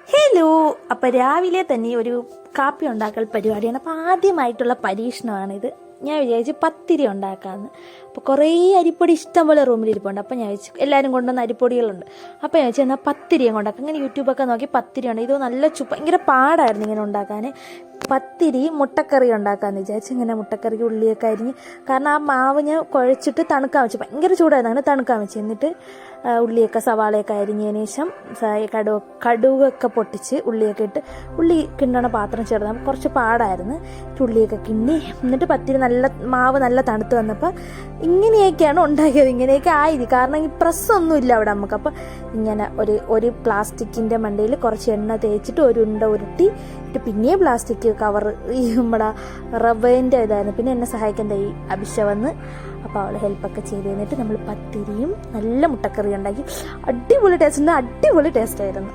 Hello. അപ്പം രാവിലെ തന്നെ ഒരു കാപ്പി ഉണ്ടാക്കൽ പരിപാടിയാണ്. അപ്പോൾ ആദ്യമായിട്ടുള്ള പരീക്ഷണമാണിത്. ഞാൻ വിചാരിച്ചു പത്തിരി ഉണ്ടാക്കാമെന്ന്. അപ്പോൾ കുറേ അരിപ്പൊടി ഇഷ്ടം പോലെ റൂമിലിരിപ്പുണ്ട്. അപ്പോൾ ഞാൻ വിചാരിച്ചു എല്ലാവരും കൊണ്ടുവന്ന അരിപ്പൊടികളുണ്ട്. അപ്പോൾ ഞാൻ വിചാരിച്ചു എന്നാൽ പത്തിരി ഉണ്ടാക്കാം. അങ്ങനെ യൂട്യൂബൊക്കെ നോക്കി പത്തിരി ഉണ്ട്. ഇത് നല്ല ഭയങ്കര പാടായിരുന്നു ഇങ്ങനെ ഉണ്ടാക്കാൻ. പത്തിരി മുട്ടക്കറി ഉണ്ടാക്കാമെന്ന് വിചാരിച്ചു. ഇങ്ങനെ മുട്ടക്കറിക്ക് ഉള്ളിയൊക്കെ അരിഞ്ഞ്, കാരണം ആ മാവ് ഞാൻ കുഴച്ചിട്ട് തണുക്കാൻ വെച്ചു. ഭയങ്കര ചൂടായിരുന്നു, അങ്ങനെ തണുക്കാൻ വെച്ചു. എന്നിട്ട് ഉള്ളിയൊക്കെ സവാളയൊക്കെ അരിഞ്ഞതിന് ശേഷം കടുകൊക്കെ പൊട്ടിച്ച് ഉള്ളിയൊക്കെ ഇട്ട്, ഉള്ളി കിണ്ടണ പാത്രം ചേർന്ന് കുറച്ച് പാടായിരുന്നു. ഉള്ളിയൊക്കെ കിണ്ടി എന്നിട്ട് പത്തിരി മാവ് നല്ല തണുത്ത് വന്നപ്പോൾ ഇങ്ങനെയൊക്കെയാണ് ഉണ്ടാക്കിയത്. ഇങ്ങനെയൊക്കെ ആയത്, കാരണം ഈ പ്രസ്സൊന്നും ഇല്ല അവിടെ നമുക്ക്. അപ്പം ഇങ്ങനെ ഒരു പ്ലാസ്റ്റിക്കിൻ്റെ മണ്ടയിൽ കുറച്ച് എണ്ണ തേച്ചിട്ട് ഒരു ഉണ്ട ഉരുട്ടി ഇട്ട് പിന്നെയും പ്ലാസ്റ്റിക് കവർ ഈ നമ്മുടെ റബ്ബറിൻ്റെ ഇതായിരുന്നു. പിന്നെ എന്നെ സഹായിക്കാൻ ഈ അഭിഷ വന്ന്, അപ്പോൾ അവൾ ഹെൽപ്പൊക്കെ ചെയ്ത് കഴിഞ്ഞിട്ട് നമ്മൾ പത്തിരിയും നല്ല മുട്ടക്കറിയും ഉണ്ടാക്കി. അടിപൊളി ടേസ്റ്റ് ആയിരുന്നു.